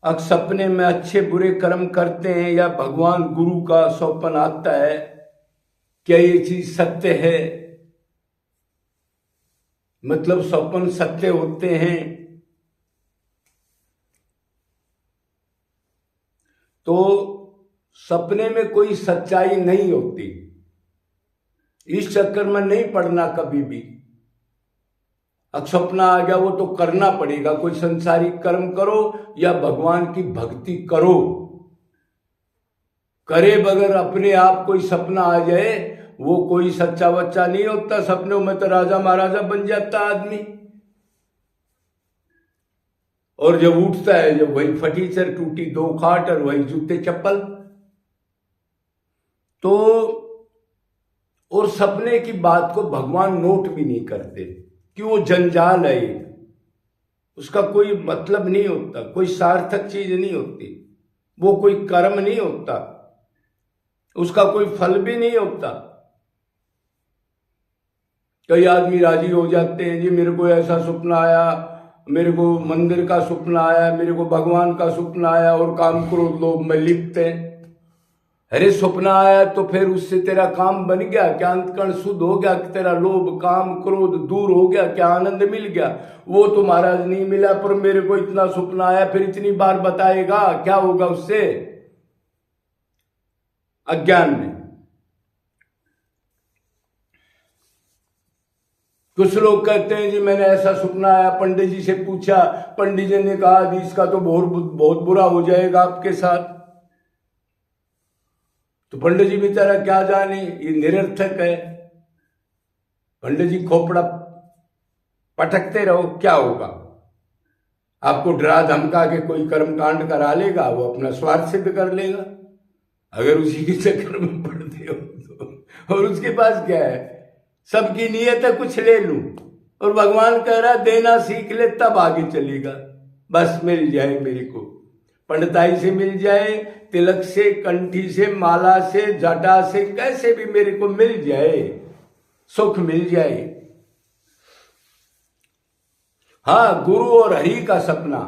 अब सपने में अच्छे बुरे कर्म करते हैं या भगवान गुरु का स्वप्न आता है, क्या ये चीज सत्य है? मतलब स्वप्न सत्य होते हैं? तो सपने में कोई सच्चाई नहीं होती। इस चक्कर में नहीं पड़ना कभी भी। अब सपना आ गया वो तो करना पड़ेगा, कोई संसारिक कर्म करो या भगवान की भक्ति करो। करे बगैर अपने आप कोई सपना आ जाए वो कोई सच्चा बच्चा नहीं होता। सपनों में तो राजा महाराजा बन जाता आदमी, और जब उठता है जब वही फटीचर टूटी दो खाट और वही जूते चप्पल। तो और सपने की बात को भगवान नोट भी नहीं करते कि वो जंजाल है, उसका कोई मतलब नहीं होता, कोई सार्थक चीज नहीं होती, वो कोई कर्म नहीं होता, उसका कोई फल भी नहीं होता। कई आदमी राजी हो जाते हैं, जी मेरे को ऐसा सपना आया, मेरे को मंदिर का सपना आया, मेरे को भगवान का सपना आया, और काम क्रोध लोभ में लिप्त हैं। अरे सपना आया तो फिर उससे तेरा काम बन गया क्या? अंतकरण शुद्ध हो गया कि तेरा लोभ काम क्रोध दूर हो गया क्या? आनंद मिल गया? वो तो महाराज नहीं मिला, पर मेरे को इतना सपना आया, फिर इतनी बार बताएगा, क्या होगा उससे? अज्ञान में। कुछ लोग कहते हैं जी मैंने ऐसा सपना आया, पंडित जी से पूछा, पंडित जी ने कहा जी इसका तो बहुत बुरा हो जाएगा आपके साथ। तो पंडित जी बेचारा क्या जाने, ये निरर्थक है। पंडित जी खोपड़ा पटकते रहो, क्या होगा? आपको डरा धमका के कोई कर्म कांड करा लेगा, वो अपना स्वार्थ सिद्ध कर लेगा अगर उसी के चक्कर में पड़ते हो तो। और उसके पास क्या है? सबकी नीयत है कुछ ले लूं, और भगवान कह रहा देना सीख ले तब आगे चलेगा। बस मिल जाए मेरे को, पंडिताई से मिल जाए, तिलक से, कंठी से, माला से, जटा से, कैसे भी मेरे को मिल जाए, सुख मिल जाए। हाँ, गुरु और हरि का सपना,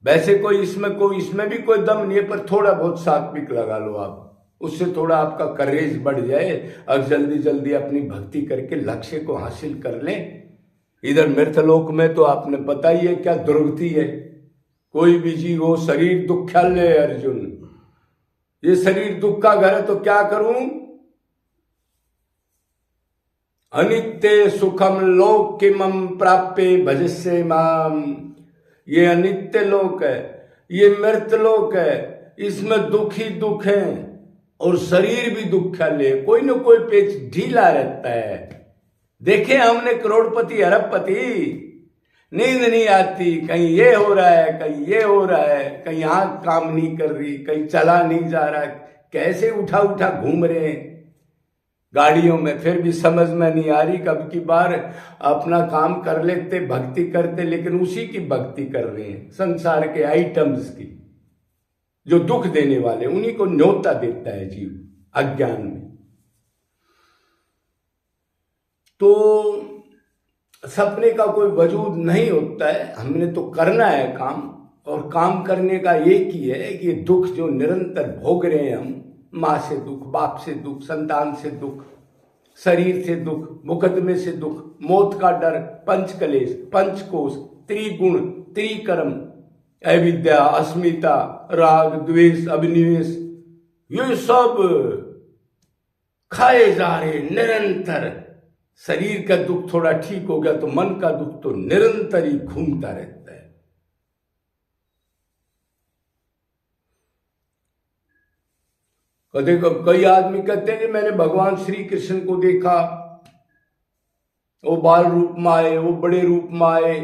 वैसे कोई इसमें भी कोई दम नहीं है, पर थोड़ा बहुत सात्विक लगा लो आप, उससे थोड़ा आपका करेज बढ़ जाए और जल्दी जल्दी अपनी भक्ति करके लक्ष्य को हासिल कर लें। इधर मृतलोक में तो आपने पता ही है क्या दुर्गति है। कोई भी जीव हो, शरीर दुख्यालय है अर्जुन, ये शरीर दुख का घर है, तो क्या करूं? अनित्य सुखम लोक किमम प्राप्य भजस्य माम। ये अनित्य लोक है, ये मृत लोक है, इसमें दुख ही दुख है, और शरीर भी दुख्यालय, कोई न कोई पेच ढीला रहता है। देखे हमने करोड़पति अरबपति, नींद नहीं आती, कहीं ये हो रहा है, कहीं ये हो रहा है, कहीं आंख काम नहीं कर रही, कहीं चला नहीं जा रहा, कैसे उठा उठा घूम रहे हैं गाड़ियों में, फिर भी समझ में नहीं आ रही। कब की बार अपना काम कर लेते, भक्ति करते, लेकिन उसी की भक्ति कर रहे हैं, संसार के आइटम्स की, जो दुख देने वाले, उन्हीं को न्योता देता है जीव अज्ञान में। तो सपने का कोई वजूद नहीं होता है, हमने तो करना है काम, और काम करने का एक ही है कि दुख जो निरंतर भोग रहे हैं हम, माँ से दुख, बाप से दुख, संतान से दुख, शरीर से दुख, मुकदमे से दुख, मौत का डर, पंचकलेश, पंचकोश, त्रिगुण, त्रिकर्म, अविद्या, अस्मिता, राग, द्वेष, अभिनिवेश, ये सब खाए जा रहे निरंतर। शरीर का दुख थोड़ा ठीक हो गया तो मन का दुख तो निरंतर ही घूमता रहता है। कई आदमी कहते हैं कि मैंने भगवान श्री कृष्ण को देखा, वो बाल रूप में आए, वो बड़े रूप में आए,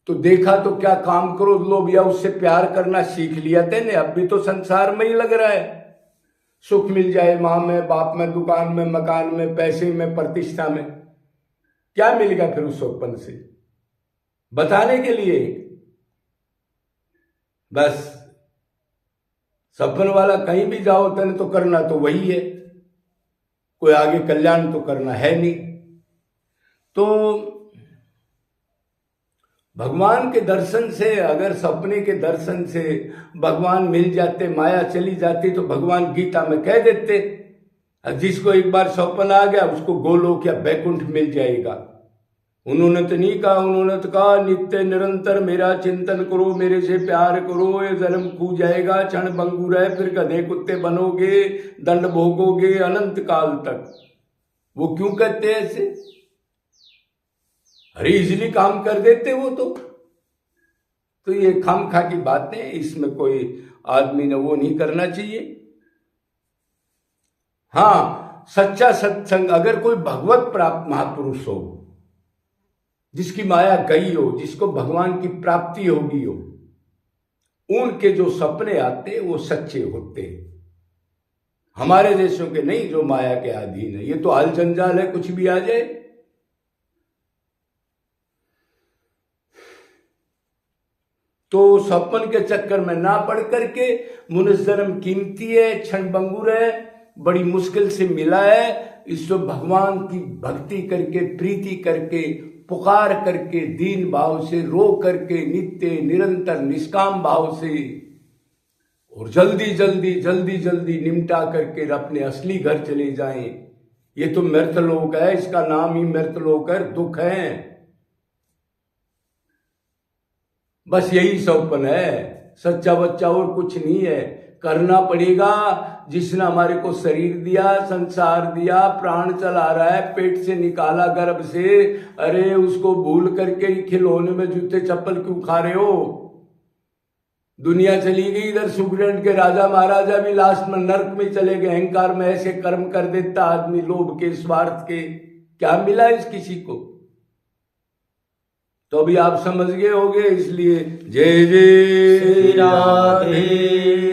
तो देखा तो क्या काम करो लोभ या उससे प्यार करना सीख लिया तेने? अब भी तो संसार में ही लग रहा है, सुख मिल जाए, माँ में, बाप में, दुकान में, मकान में, पैसे में, प्रतिष्ठा में। क्या मिलेगा फिर उस स्वप्न से? बताने के लिए बस सपन वाला कहीं भी जाओ तने तो करना तो वही है, कोई आगे कल्याण तो करना है नहीं। तो भगवान के दर्शन से, अगर सपने के दर्शन से भगवान मिल जाते, माया चली जाती, तो भगवान गीता में कह देते जिसको एक बार सपना आ गया उसको गोलोक या बैकुंठ मिल जाएगा। उन्होंने तो नहीं कहा, उन्होंने तो कहा नित्य निरंतर मेरा चिंतन करो, मेरे से प्यार करो, ये जन्म खू जाएगा, क्षण भंगुर है, फिर गधे कुत्ते बनोगे, दंड भोगोगे अनंत काल तक। वो क्यों कहते हैं ऐसे? अरे इजीली काम कर देते वो तो ये खामखा की बातें, इसमें कोई आदमी ने वो नहीं करना चाहिए। हाँ, सच्चा सत्संग, अगर कोई भगवत प्राप्त महापुरुष हो, जिसकी माया गई हो, जिसको भगवान की प्राप्ति होगी हो, उनके जो सपने आते वो सच्चे होते, हमारे देशों के नहीं जो माया के अधीन है। ये तो हाल जंजाल है, कुछ भी आ जाए। तो सपन के चक्कर में ना पड़ करके, मनुष्य जन्म कीमती है, क्षण भंगुर है, बड़ी मुश्किल से मिला है, इसको भगवान की भक्ति करके, प्रीति करके, पुकार करके, दीन भाव से रो करके, नित्य निरंतर निष्काम भाव से, और जल्दी जल्दी जल्दी जल्दी निमटा करके अपने असली घर चले जाएं। ये तो मृतलोक है, इसका नाम ही मृतलोक है, दुख है। बस यही सपन है, सच्चा बच्चा और कुछ नहीं है। करना पड़ेगा, जिसने हमारे को शरीर दिया, संसार दिया, प्राण चला रहा है, पेट से निकाला गर्भ से, अरे उसको भूल करके खिलौने में जूते चप्पल क्यों खा रहे हो? दुनिया चली गई, इधर सुखरंड के राजा महाराजा भी लास्ट में नर्क में चले गए। अहंकार में ऐसे कर्म कर देता आदमी, लोभ के, स्वार्थ के, क्या मिला इस किसी को? तो अभी आप समझ गए होंगे, इसलिए जय जय श्री राधे।